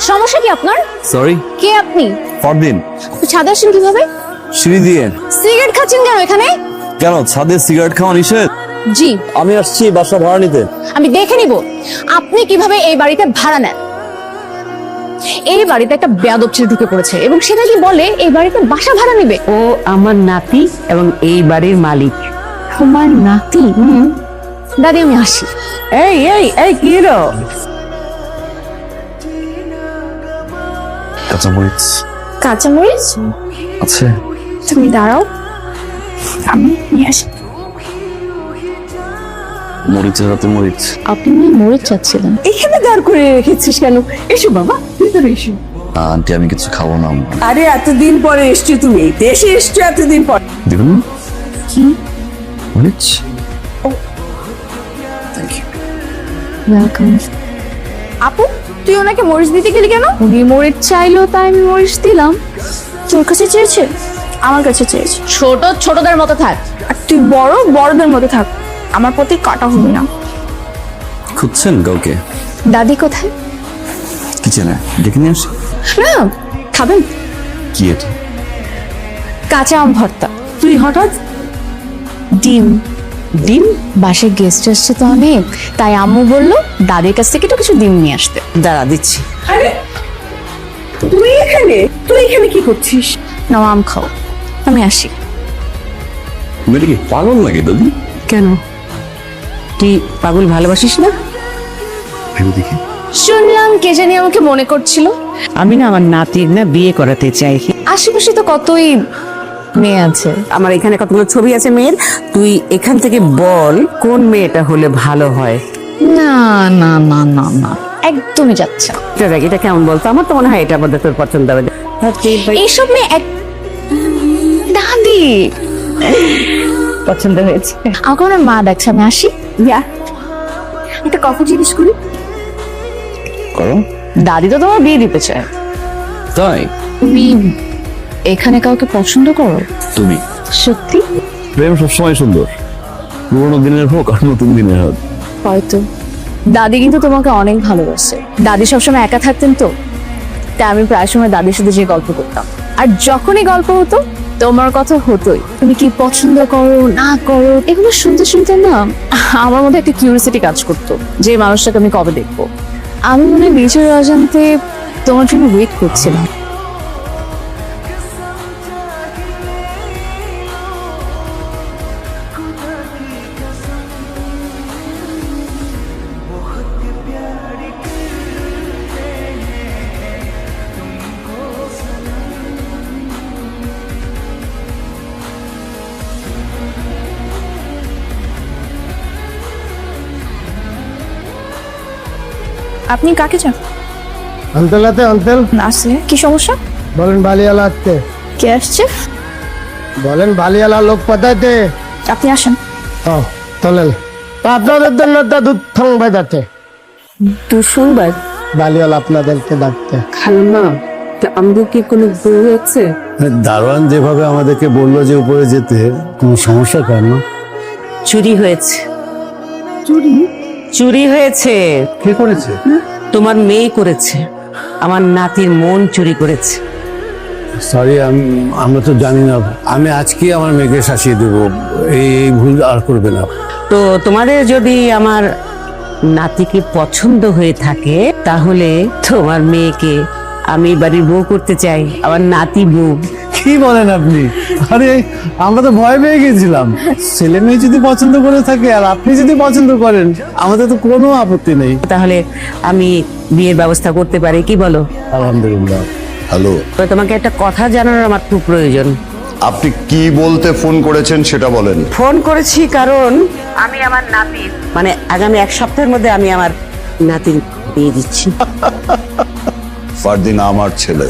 সমস্যা কি আপনার? সরি। কে আপনি? ফরদিন। ছাদে আসেন কিভাবে? সিঁড়ি দিয়ে। সিগারেট খাচ্ছেন কেন এখানে? কেন ছাদে সিগারেট খাওয়া নিষেধ? জি। আমি আসছি বাসা ভাড়া নিতে। আমি দেখে নিব আপনি কিভাবে এই বাড়িতে ভাড়া নেন। এই বাড়িতে একটা বেয়াদব ছেলে ঢুকে পড়েছে এবং সেটা কি বলে এই বাড়িতে বাসা ভাড়া নিবে। ও আমার নাতি এবং এই বাড়ির মালিক। তোমার নাতি? দাদি আমি আসি। এই এই এই কি হলো? কাঁচামরিচ কাঁচামরিচ আছে? তুমি দাঁড়াও, আমি নিয়ে আসি। মরিচের হাতে মরিচ। আপনি মরিচ চাচ্ছিলেন? এখানে দাঁড় করে রেখেছিস কেন? এসো বাবা, ভিতরে এসো। আন্টি আমি কিছু খাবো না। আরে এতদিন পরে এসছো তুমি, দেশে এসছো এতদিন পর। দিবেন না? কি? মরিচ। Thank you. ওয়েলকাম। আপু তুই ওনাকে মরিচ দিতে গেলি কেন? উনি মরিচ চাইলো তাই আমি মরিচ দিলাম। তোর কাছে চেয়েছে? আমার কাছে চেয়েছে। ছোট ছোটদের মতো থাক আর তুই বড় বড়দের মতো থাক, আমার প্রতি কাটা হবে না। খুঁজছেন কাউকে? দাদি কোথায়? কিচেনে ডেকে নিয়ে আসি। না খাবেন? কি এটা? কাঁচা আম ভর্তা। তুই হঠাৎ? ডিম। ডিম? বাসায় গেস্ট আসছে তো অনেক, তাই আম্মু বললো দাদির কাছ থেকে একটু কিছু ডিম নিয়ে আসতে। দাঁড়া দিচ্ছি। আরে তুই এখানে কি করছিস? নাও আম খাও, আমি আসি। মেয়েটা কি পাগল লাগে দাদি? কেন, তুই পাগল ভালোবাসিস না? ভেবে দেখি। শুনলাম কে জানি আমাকে মনে করছিল। আমি না আমার নাতির না বিয়ে করাতে চাই। আশেপাশে তো কতই মেয়ে আছে। আমার এখানে কতগুলো ছবি আছে মেয়ের, তুই এখান থেকে বল কোন মেয়েটা হলে ভালো হয়। না না না না না, একদমই যাচ্ছে না। এটা দেখ, এটা কেমন বলতো? আমার তো মনে হয় এটা বোধহয় তোর পছন্দ হবে। এইসব মেয়ে দাদি পছন্দ হয়েছে। আমাকে আমার মা ডাকছে, আমি আসি। একটা কথা জিজ্ঞেস করি, করো। দাদি তো তোমার বিয়ে দিতে চায়, তাই? তুমি এখানে কাউকে পছন্দ করো? তুমি? সত্যি? প্রেম সবসময় সুন্দর, পুরোনো দিনের হোক আর নতুন দিনের হোক। হয়তো। দাদি কিন্তু তোমাকে অনেক ভালোবাসে। দাদি সবসময় একা থাকতেন তো, তাই আমি প্রায় সময় দাদির সাথে যে গল্প করতাম, আর যখনই গল্প হতো তোমার কথা হতোই। তুমি কি পছন্দ করো না করো এগুলো শুনতে শুনতে না আমার মধ্যে একটা কিউরিওসিটি কাজ করতো যে এই মানুষটাকে আমি কবে দেখবো। আমি মনে হয় নিজের অজান্তে তোমার জন্য ওয়েট করছিলাম। আপনি কাকে চান? আনতেলাতে আনতেল আসলে কি সমস্যা? বলেন বালিয়ালা আসতে। কে আসছে? বলেন বালিয়ালা লোক পাঠাইতে। আপনি আসেন। ও তোলেন তো আপনাদের জন্য একটা দুধ সংবাদ আছে। দুঃসংবাদ? বালিয়ালা আপনাদেরকে ডাকতে। খালাম্মা, আমাদের কি কোনো ভুল হয়েছে? দারোয়ান যেভাবে আমাদেরকে বললো যে উপরে যেতে, কোনো সমস্যা কেন? চুরি হয়েছে। চুরি? চুরি হয়েছে। কে করেছে? তোমার মেয়ে করেছে, আমার নাতির মন চুরি করেছে। সরি, আমরা তো জানি না। আমি আজকে আমার মেয়েকে শাসিয়ে দেবো, এই ভুল আর করবে না। তো তোমাদের যদি আমার নাতিকে পছন্দ হয়ে থাকে তাহলে তোমার মেয়েকে আমি বাড়ির বউ করতে চাই, আমার নাতি বউ। কি বলেন আপনি? আরে আমরা তো ভয় পেয়ে গেছিলাম। ছেলে মেয়ে যদি পছন্দ করে থাকে আর আপনি যদি পছন্দ করেন, আমাদের তো কোনো আপত্তি নেই। তাহলে আমি বিয়ের ব্যবস্থা করতে পারি, কি বলো? আলহামদুলিল্লাহ। হ্যালো, তো তোমাকে একটা কথা জানানোর আমার খুব প্রয়োজন। আপনি কি বলতে ফোন করেছেন সেটা বলেন। ফোন করেছি কারণ আমি আমার নাতির মানে আগামী এক সপ্তাহের মধ্যে আমি আমার নাতির বিয়ে দিচ্ছি। ফারদিন আমার ছেলে,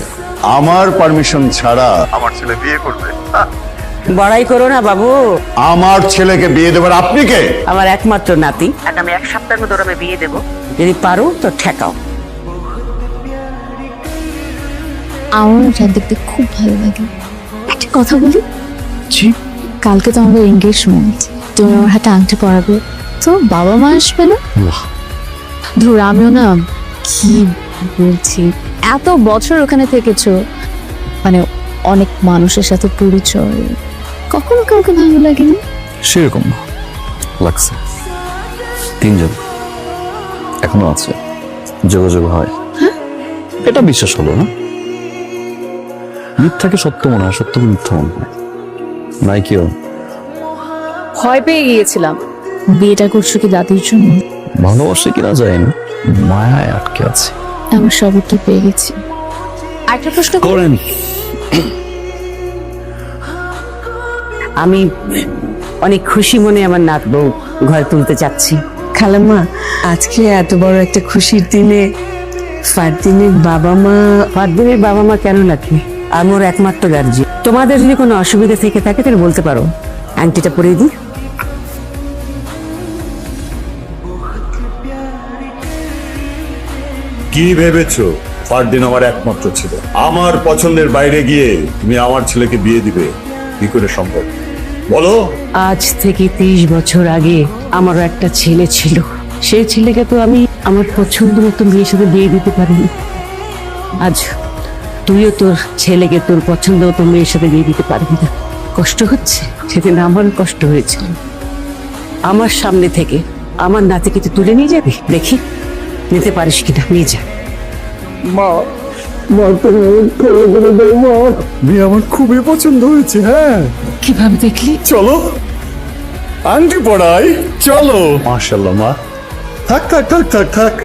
আমার পারমিশন ছাড়া আমার ছেলে বিয়ে করবে? বড়াই করো না বাবু, আমার ছেলেকে বিয়ে দেবেন আপনি কে? আমার একমাত্র নাতি, আগামী এক সপ্তাহের মধ্যে ওর আমি বিয়ে দেবো, যদি পারো তো ঠেকাও। আমার এটা দেখতে খুব ভালো লাগে। একটা কথা বলি, কালকে তো আমাদের এনগেজমেন্ট, তুমি আমার হাতে আংটি পরাবে তো বাবা মা আসবে না? ধর আমিও না কি বলছি এত বছর ওখানে থেকেছো, মানে অনেক মানুষের সাথে পরিচয়, কখনো কাউকে ভালো লাগেনি? সেরকম না, লাগছে। 3 জন এখনো আছে, যোগাযোগ হয়। এটা বিশ্বাস হলো না? মিথ্যাকে সত্য মনে হয়, সত্যকে মিথ্যা মনে হয়। নাই কেউ ভয় পেয়ে গিয়েছিলাম। বিয়েটা করছো কি দাদির জন্য? ভালোবাসে কিনা যায় না, মায়ায় আটকে আছে। আমার সব উত্তর পেয়ে গেছি। একটা প্রশ্ন করেন। আমি অনেক খুশি মনে আমার নাত বউ ঘরে তুলতে চাচ্ছি। খালাম্মা, আজকে এত বড় একটা খুশির দিনে ফারদিনের বাবা মা। ফারদিনের বাবা মা কেন লাগবে? আমি ওর একমাত্র গার্জিয়ান। তোমাদের যদি কোনো অসুবিধা থেকে থাকে তাহলে বলতে পারো, আংটিটা পরিয়ে দিই। কি ভেবেছো ফারদিন আমার একমাত্র ছিল? আমার পছন্দের বাইরে গিয়ে তুমি আমার ছেলেকে বিয়ে দিবে? কি করে সম্ভব বলো? আজ থেকে 30 বছর আগে আমারও একটা ছেলে ছিল। সেই ছেলেকে তো আমি আমার পছন্দ মতো মেয়ের সাথে বিয়ে দিতে পারিনি। আজ তুইও তোর ছেলেকে তোর পছন্দ মতো মেয়ের সাথে বিয়ে দিতে পারবি না। কষ্ট হচ্ছে? সেদিন আমার কষ্ট হয়েছিল। আমার সামনে থেকে আমার নাতিকে তুই তুলে নিয়ে যাবি? দেখি নিতে পারিস কিনা, নিয়ে যা। মেয়ে আমার খুবই পছন্দ হয়েছে। হ্যাঁ, কিভাবে দেখলি? চলো আংটি পড়াই, চলো। মাশাআল্লাহ মা, থাক থাক থাক থাক থাক।